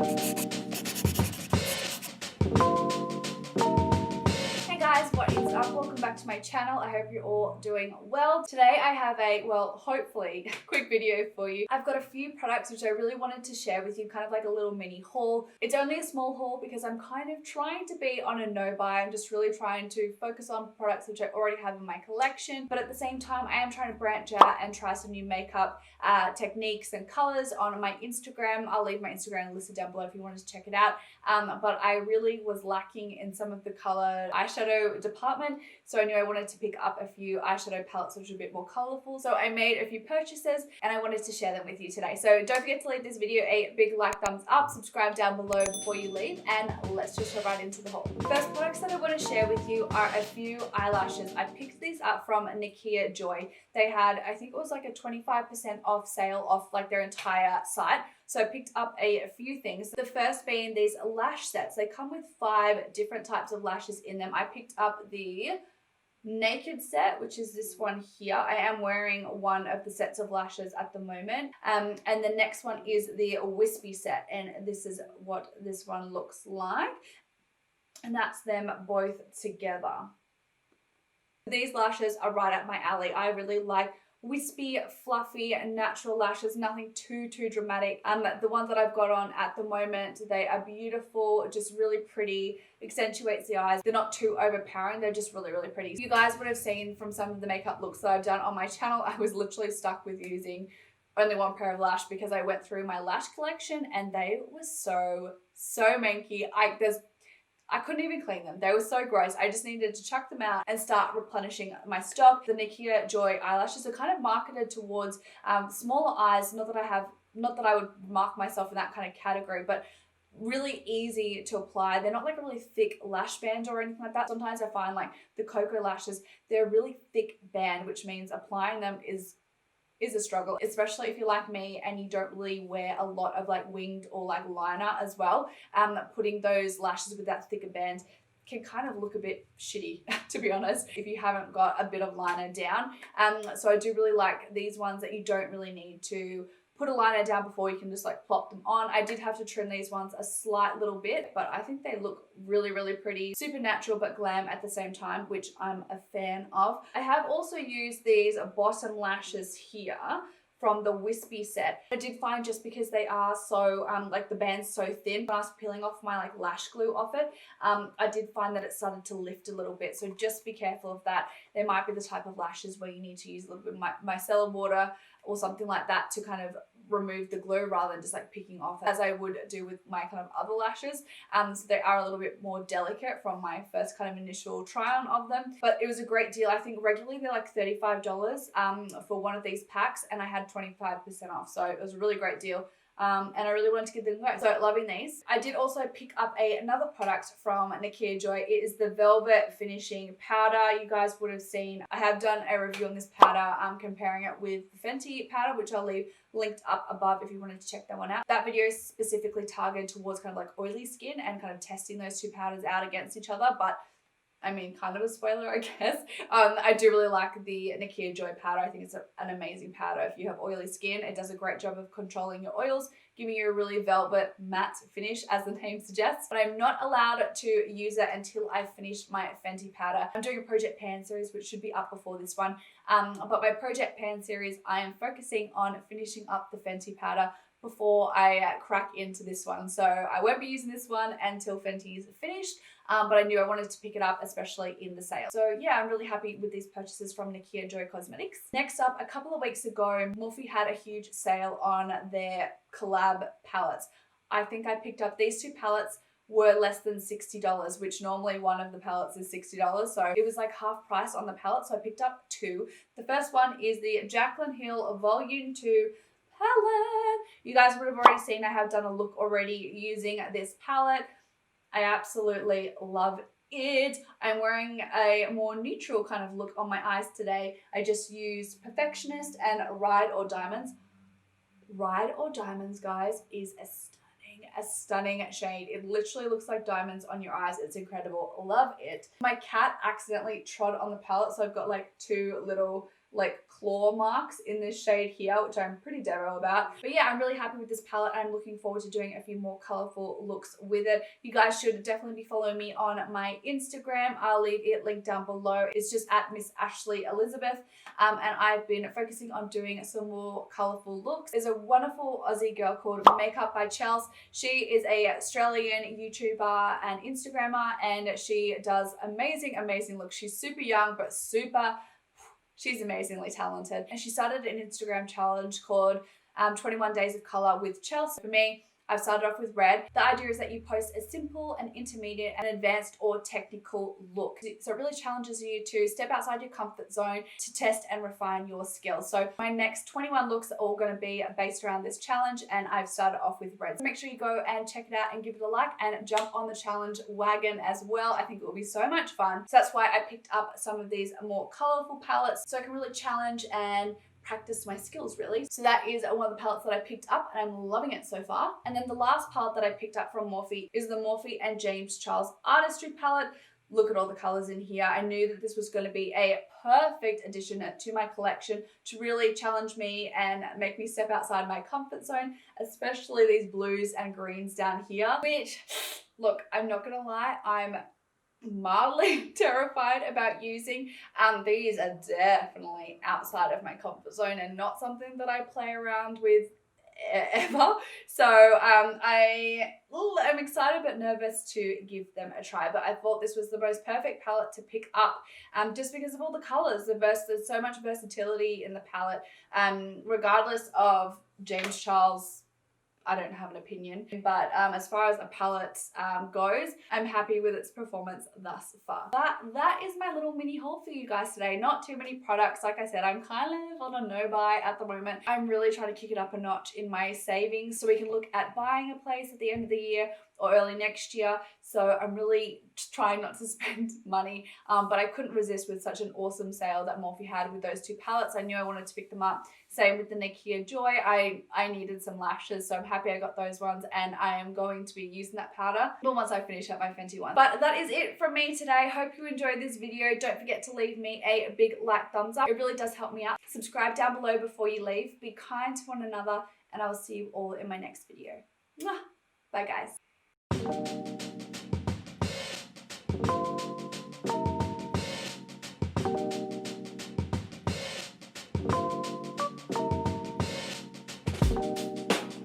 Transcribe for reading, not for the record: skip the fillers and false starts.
Hey guys, what is up? Welcome back to my channel. I hope you're all doing well. Today I have a, well, hopefully quick video for you. I've got a few products which I really wanted to share with you, kind of like a little mini haul. It's only a small haul because I'm kind of trying to be on a no buy. I'm just really trying to focus on products which I already have in my collection, but at the same time I am trying to branch out and try some new makeup techniques and colors on my Instagram. I'll leave my Instagram listed down below if you wanted to check it out. But I really was lacking in some of the color eyeshadow department, so I knew I wanted to pick up a few eyeshadow palettes which are a bit more colorful. So I made a few purchases and I wanted to share them with you today. So don't forget to leave this video a big like, thumbs up, subscribe down below before you leave, and let's just go right into the haul. The first products that I want to share with you are a few eyelashes. I picked these up from Nikkia Joy. They had, I think it was like a 25% off sale off like their entire site. So I picked up a few things. The first being these lash sets. They come with 5 different types of lashes in them. I picked up the Naked set, which is this one here. I am wearing one of the sets of lashes at the moment. And the next one is the Wispy Set, and this is what this one looks like. And that's them both together. These lashes are right up my alley. I really like wispy, fluffy, natural lashes, nothing too dramatic. The ones that I've got on at the moment, they are beautiful, just really pretty, accentuates the eyes. They're not too overpowering, they're just really pretty. You guys would have seen from some of the makeup looks that I've done on my channel, I was literally stuck with using only one pair of lash because I went through my lash collection and they were so manky. I couldn't even clean them. They were so gross. I just needed to chuck them out and start replenishing my stock. The Nikkia Joy Eyelashes are kind of marketed towards smaller eyes. Not that I would mark myself in that kind of category, but really easy to apply. They're not like a really thick lash band or anything like that. Sometimes I find like the Cocoa lashes, they're a really thick band, which means applying them is a struggle, especially if you're like me and you don't really wear a lot of like winged or like liner as well. Putting those lashes with that thicker band can kind of look a bit shitty, to be honest, if you haven't got a bit of liner down. So I do really like these ones that you don't really need to put a liner down before. You can just like plop them on. I did have to trim these ones a slight little bit, but I think they look really pretty. Super natural but glam at the same time, which I'm a fan of. I have also used these bottom lashes here from the Wispy Set. I did find just because they are so, like the band's so thin, when I was peeling off my like lash glue off it, I did find that it started to lift a little bit. So just be careful of that. There might be the type of lashes where you need to use a little bit of micellar water or something like that to kind of remove the glue rather than just like picking off as I would do with my kind of other lashes. So they are a little bit more delicate from my first kind of initial try on of them, but it was a great deal. I think regularly they're like $35 for one of these packs, and I had 25% off, so it was a really great deal. And I really wanted to give them a go. So loving these. I did also pick up another product from Nikkia Joy. It is the Velvet Finishing Powder. You guys would have seen, I have done a review on this powder, comparing it with the Fenty powder, which I'll leave linked up above if you wanted to check that one out. That video is specifically targeted towards kind of like oily skin and kind of testing those two powders out against each other, but I mean, kind of a spoiler, I guess. I do really like the Nikkia Joy powder. I think it's an amazing powder. If you have oily skin, it does a great job of controlling your oils, giving you a really velvet matte finish, as the name suggests. But I'm not allowed to use it until I've finished my Fenty powder. I'm doing a Project Pan series, which should be up before this one. But my Project Pan series, I am focusing on finishing up the Fenty powder before I crack into this one. So I won't be using this one until Fenty is finished. But I knew I wanted to pick it up, especially in the sale. So yeah, I'm really happy with these purchases from Nikkia Joy Cosmetics. Next up, a couple of weeks ago, Morphe had a huge sale on their collab palettes. I think I picked up these 2 palettes were less than $60, which normally one of the palettes is $60. So it was like half price on the palette. So I picked up 2. The first one is the Jaclyn Hill Volume 2 palette. You guys would have already seen I have done a look already using this palette. I absolutely love it. I'm wearing a more neutral kind of look on my eyes today. I just used Perfectionist and Ride or Diamonds. Ride or Diamonds, guys, is a stunning shade. It literally looks like diamonds on your eyes. It's incredible. Love it. My cat accidentally trod on the palette, so I've got like 2 little like claw marks in this shade here, which I'm pretty devo about. But yeah, I'm really happy with this palette. I'm looking forward to doing a few more colorful looks with it. You guys should definitely be following me on my Instagram. I'll leave it linked down below. It's just at Miss Ashley Elizabeth. And I've been focusing on doing some more colorful looks. There's a wonderful Aussie girl called Makeup by Chels. She is a Australian YouTuber and Instagrammer, and she does amazing looks. She's super young, but she's amazingly talented. And she started an Instagram challenge called 21 Days of Color with Chels. For me, I've started off with red. The idea is that you post a simple, an intermediate, an advanced, or technical look. So it really challenges you to step outside your comfort zone to test and refine your skills. So my next 21 looks are all going to be based around this challenge, and I've started off with red. So make sure you go and check it out and give it a like and jump on the challenge wagon as well. I think it will be so much fun. So that's why I picked up some of these more colorful palettes so I can really challenge and practice my skills really. So that is one of the palettes that I picked up, and I'm loving it so far. And then the last palette that I picked up from Morphe is the Morphe and James Charles Artistry palette. Look at all the colors in here. I knew that this was going to be a perfect addition to my collection to really challenge me and make me step outside my comfort zone, especially these blues and greens down here, which, look, I'm not gonna lie, I'm mildly terrified about using. These are definitely outside of my comfort zone and not something that I play around with ever. So I am excited but nervous to give them a try, but I thought this was the most perfect palette to pick up just because of all the colors. There's so much versatility in the palette, regardless of James Charles. I don't have an opinion, but as far as a palette goes, I'm happy with its performance thus far. That is my little mini haul for you guys today. Not too many products. Like I said, I'm kind of on a no-buy at the moment. I'm really trying to kick it up a notch in my savings so we can look at buying a place at the end of the year or early next year. So I'm really trying not to spend money, but I couldn't resist with such an awesome sale that Morphe had with those two palettes. I knew I wanted to pick them up. Same with the Nikkia Joy. I needed some lashes, so I'm happy I got those ones, and I am going to be using that powder once I finish up my Fenty one. But that is it from me today. Hope you enjoyed this video. Don't forget to leave me a big like thumbs up. It really does help me out. Subscribe down below before you leave. Be kind to one another, and I will see you all in my next video. Mwah! Bye guys.